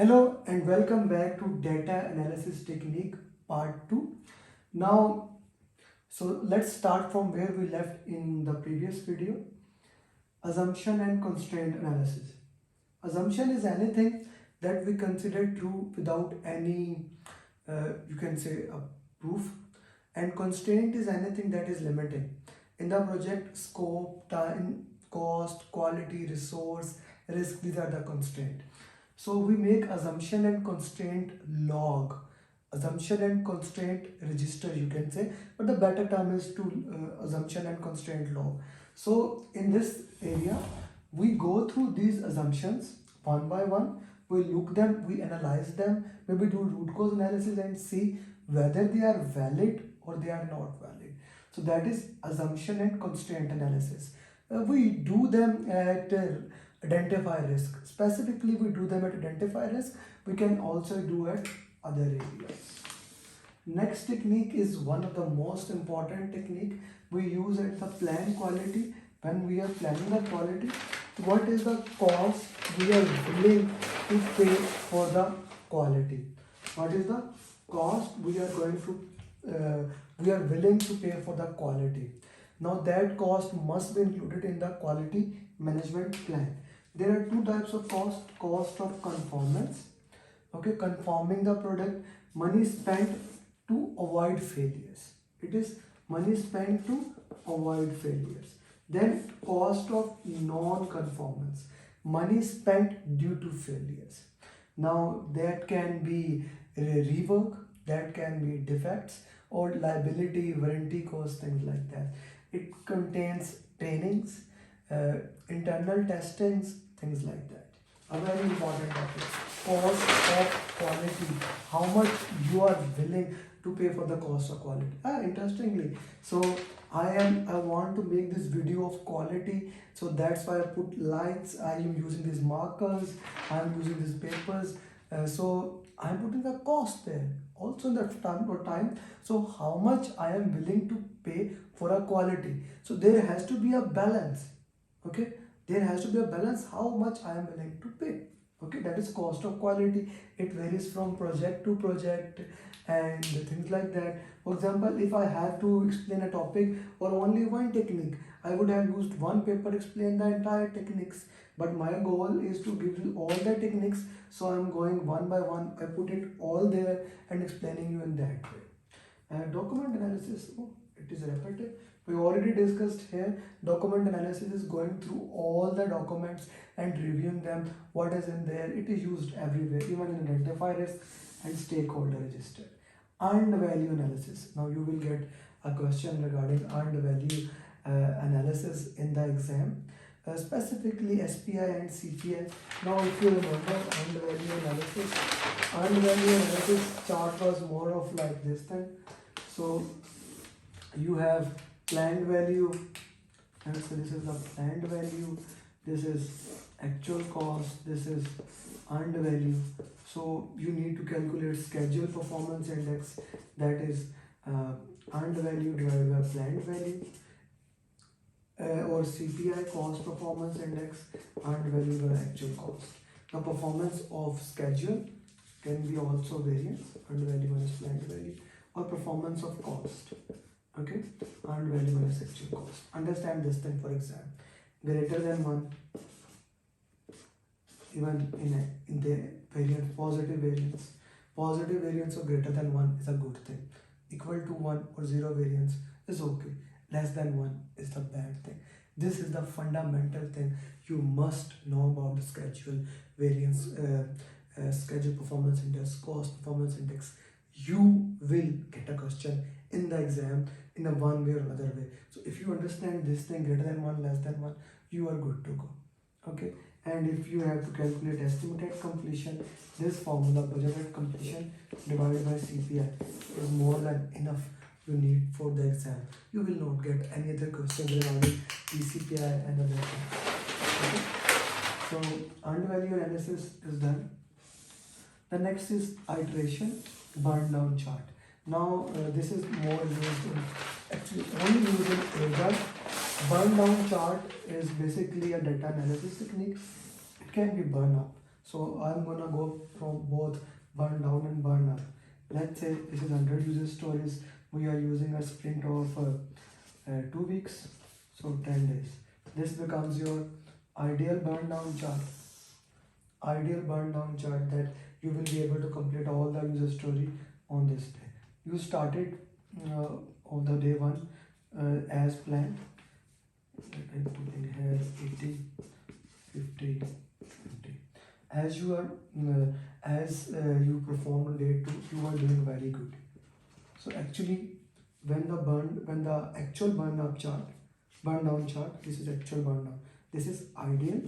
Hello and welcome back to data analysis technique part 2. Now, let's start from where we left in the previous video. Assumption and constraint analysis. Assumption is anything that we consider true without any, you can say, a proof, and constraint is anything that is limiting. In the project, scope, time, cost, quality, resource, risk, these are the constraint. So we make assumption and constraint log, assumption and constraint register, you can say, but the better term is to assumption and constraint log. So in this area, we go through these assumptions one by one. We look them, we analyze them, maybe do root cause analysis and see whether they are valid or they are not valid. So that is assumption and constraint analysis. We do them at identify risk. Specifically, we do them at identify risk. We can also do at other areas. Next technique is one of the most important technique we use at the plan quality. When we are planning the quality, what is the cost we are willing to pay for the quality? What is the cost we are willing to pay for the quality? Now that cost must be included in the quality management plan. There are two types of cost of conformance, okay, conforming the product, money spent to avoid failures. It is money spent to avoid failures. Then cost of non-conformance, money spent due to failures. Now that can be rework, that can be defects or liability, warranty cost, things like that. It contains trainings, internal testings, things like that. A very important topic. Cost of quality. How much you are willing to pay for the cost of quality. Interestingly, so I want to make this video of quality, so that's why I put lines. I am using these markers, I am using these papers, so I am putting the cost there also in the time. So how much I am willing to pay for a quality. So there has to be a balance. Okay, there has to be a balance how much I am willing to pay. Okay, that is cost of quality. It varies from project to project and things like that. For example, if I have to explain a topic or only one technique, I would have used one paper explain the entire techniques, but my goal is to give you all the techniques, so I'm going one by one. I put it all there and explaining you in that way. Document analysis, it is repetitive. We already discussed here. Document analysis is going through all the documents and reviewing them, what is in there. It is used everywhere, even in identify risk and stakeholder register. Earned value analysis. Now you will get a question regarding earned value analysis in the exam, specifically SPI and CPI. Now if you remember earned value analysis chart was more of like this thing. So you have planned value, and so this is the planned value, this is actual cost, this is earned value. So you need to calculate schedule performance index, that is earned value divided by planned value, or CPI, cost performance index, earned value by actual cost. The performance of schedule can be also variance, earned value minus planned value, or performance of cost. Okay, earned value minus actual cost. Understand this thing for exam. Greater than 1, even in the variance, positive variance of greater than 1 is a good thing. Equal to 1 or 0 variance is okay. Less than 1 is the bad thing. This is the fundamental thing you must know about the schedule variance, schedule performance index, cost performance index. You will get a question in the exam in a one way or another way. So if you understand this thing, greater than 1, less than 1, you are good to go. Okay, and if you have to calculate estimated completion, this formula, budgeted completion divided by CPI, is more than enough you need for the exam. You will not get any other question regarding PCPI and other things. Okay, so earned value analysis is done. The next is iteration burn down chart. Now this is more used in, actually only used in ADA. Burn down chart is basically a data analysis technique. It can be burn up. So I'm gonna go from both burn down and burn up. Let's say this is 100 user stories. We are using a sprint of 2 weeks, so 10 days. This becomes your ideal burn down chart. Ideal burn down chart that you will be able to complete all the user story on this day. You started on the day one as planned. I'm putting here 80, 50, 20. As you are you perform on day two, you are doing very good. So actually, when the actual burn down chart, this is actual burn down. This is ideal.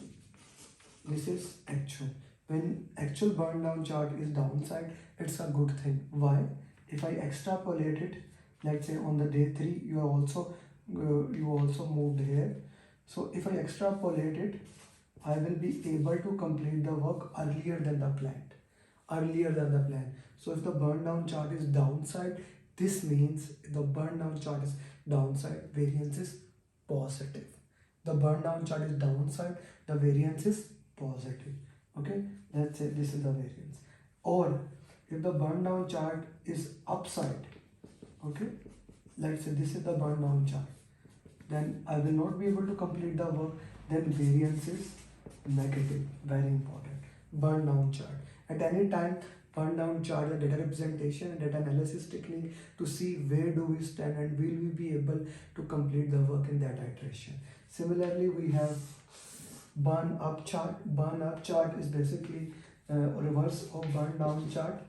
This is actual. When actual burn down chart is downside, it's a good thing. Why? If I extrapolate it, let's say on the day three, you also moved here. So if I extrapolate it, I will be able to complete the work earlier than the planned. Earlier than the plan. So if the burn down chart is downside, this means the burn down chart is downside, variance is positive. The burn down chart is downside, the variance is positive. Okay, let's say this is the variance. Or if the burn down chart is upside, okay, let's say this is the burn down chart, then I will not be able to complete the work, then variance is negative. Very important. Burn down chart. At any time, burn down chart, the data representation and data analysis technique to see where do we stand and will we be able to complete the work in that iteration. Similarly, we have burn up chart. Burn up chart is basically a reverse of burn down chart.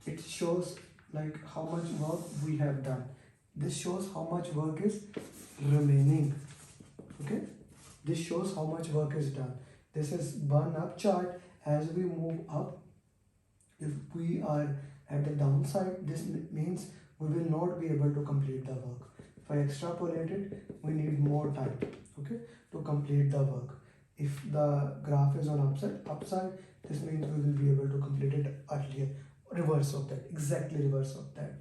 It shows like how much work we have done. This shows how much work is remaining. Okay, this shows how much work is done. This is burn up chart. As we move up, if we are at the downside, this means we will not be able to complete the work. If I extrapolate it, we need more time, okay, to complete the work. If the graph is on upside, this means we will be able to complete it earlier. Reverse of that, exactly reverse of that.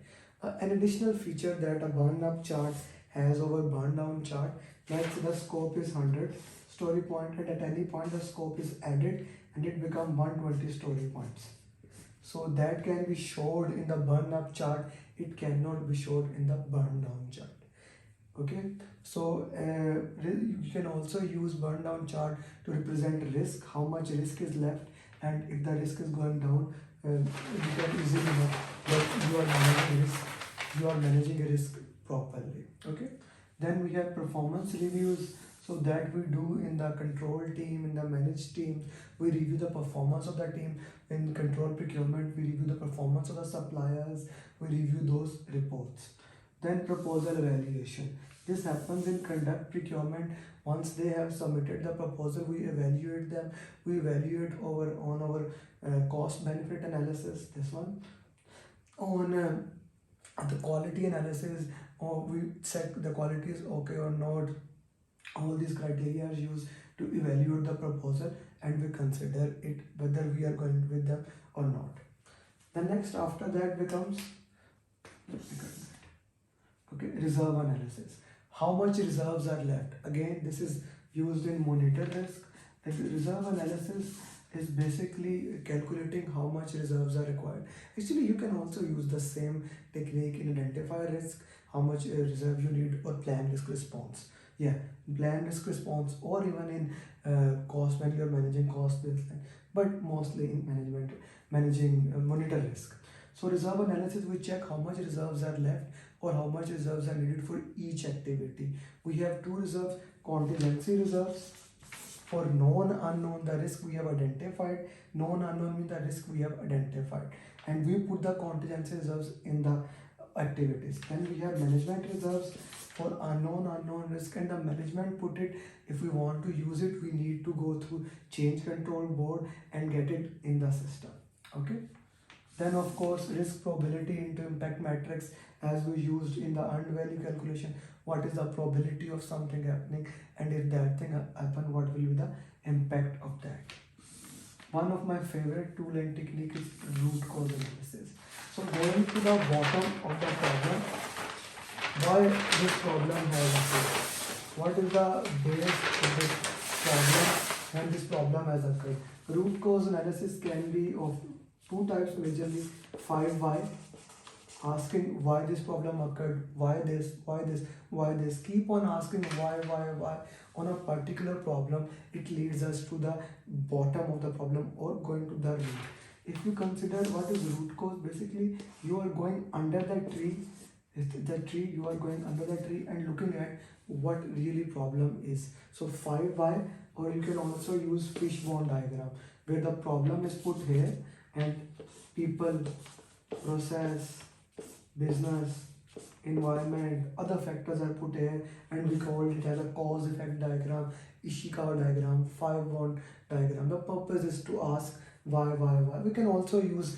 An additional feature that a burn up chart has over burn down chart, like the scope is 100 story point, and at any point the scope is added and it becomes 120 story points. So that can be showed in the burn up chart, it cannot be showed in the burn down chart. Okay, so you can also use burn down chart to represent risk, how much risk is left, and if the risk is going down, you can easily know that you are managing risk properly. Okay, then we have performance reviews. So that we do in the control team, in the managed team, we review the performance of the team. In control procurement, we review the performance of the suppliers, we review those reports. Then proposal evaluation. This happens in conduct procurement. Once they have submitted the proposal, we evaluate them. We evaluate on our cost benefit analysis, this one. On the quality analysis, or we check the quality is okay or not. All these criteria are used to evaluate the proposal and we consider it whether we are going with them or not. The next after that becomes reserve analysis. How much reserves are left? Again, this is used in monitor risk. The reserve analysis is basically calculating how much reserves are required. Actually, you can also use the same technique in identify risk, how much reserve you need, or plan risk response. Yeah, plan risk response, or even in cost when you're managing cost baseline, but mostly in managing monitor risk. So reserve analysis, we check how much reserves are left or how much reserves are needed for each activity. We have two reserves: contingency reserves for known unknown, the risk we have identified. Known unknown means the risk we have identified, and we put the contingency reserves in the activities. Then we have management reserves for unknown risk, and the management put it, if we want to use it, we need to go through change control board and get it in the system. Okay, then of course risk probability into impact matrix, as we used in the earned value calculation. What is the probability of something happening, and if that thing happen, what will be the impact of that. One of my favorite tool and technique is root cause analysis. So going to the bottom of the problem, why this problem has occurred, what is the base of this problem when this problem has occurred. Root cause analysis can be of two types majorly. 5 why, asking why this problem occurred, why this, why this, why this. Keep on asking why on a particular problem. It leads us to the bottom of the problem or going to the root. If you consider what is root cause, basically you are going under the tree. You are going under the tree and looking at what really problem is. So 5 why, or you can also use fishbone diagram where the problem is put here and people, process, business, environment, other factors are put here, and we call it as a cause effect diagram, Ishikawa diagram, 5 bond diagram. The purpose is to ask why. We can also use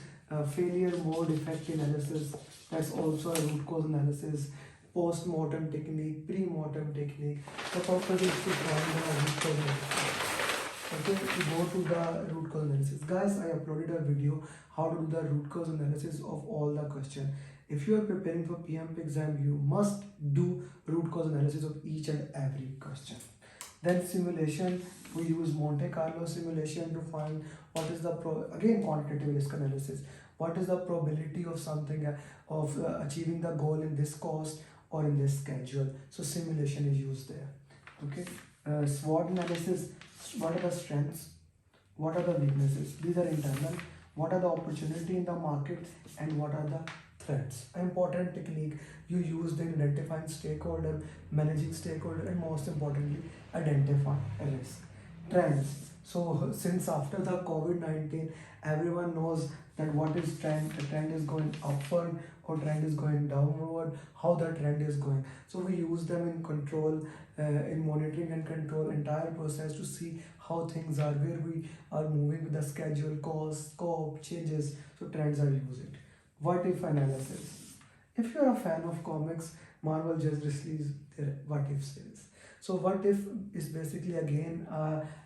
failure mode effect analysis. That's also a root cause analysis. Post-mortem technique, pre-mortem technique. The purpose is to find the root cause analysis. Okay, to go to the root cause analysis. Guys, I uploaded a video how to do the root cause analysis of all the question. If you are preparing for PMP exam, you must do root cause analysis of each and every question. Then simulation, we use Monte Carlo simulation to find what is the again quantitative risk analysis. What is the probability of something of achieving the goal in this cost or in this schedule? So simulation is used there. Okay, SWOT analysis. What are the strengths? What are the weaknesses? These are internal. What are the opportunity in the market and what are the threats? An important technique you use in identifying stakeholder, managing stakeholder, and most importantly, identify a risk. Trends. So since after the COVID-19, everyone knows that what is trend. The trend is going upward or trend is going downward. How the trend is going. So we use them in control, in monitoring and control entire process to see how things are, where we are moving with the schedule, cost, scope, changes. So trends are used. What if analysis. If you're a fan of comics, Marvel just released their what if series. So what if is basically again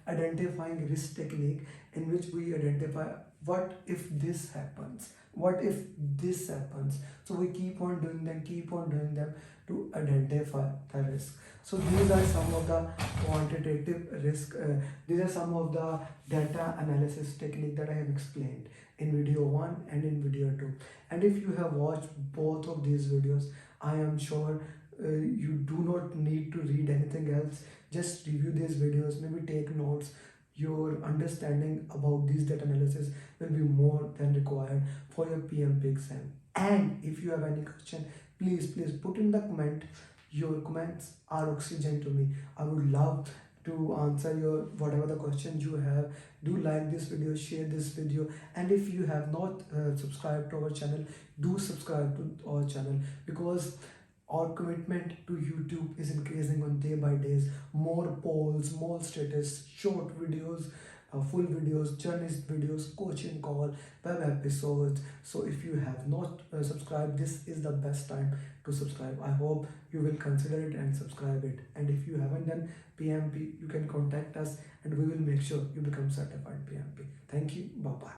identifying risk technique in which we identify what if this happens, what if this happens. So we keep on doing them to identify the risk. So these are some of the quantitative risk, these are some of the data analysis technique that I have explained in video 1 and in video 2. And if you have watched both of these videos, I am sure you do not need to read anything else. Just review these videos, maybe take notes. Your understanding about these data analysis will be more than required for your PMP exam. And if you have any question, please put in the comment. Your comments are oxygen to me. I would love to answer your whatever the questions you have. Do like this video, share this video, and if you have not subscribed to our channel, do subscribe to our channel, because our commitment to YouTube is increasing on day by days. More polls, more status, short videos, full videos, journalist videos, coaching call, web episodes. So if you have not subscribed, this is the best time to subscribe. I hope you will consider it and subscribe it. And if you haven't done PMP, you can contact us and we will make sure you become certified PMP. Thank you. Bye bye.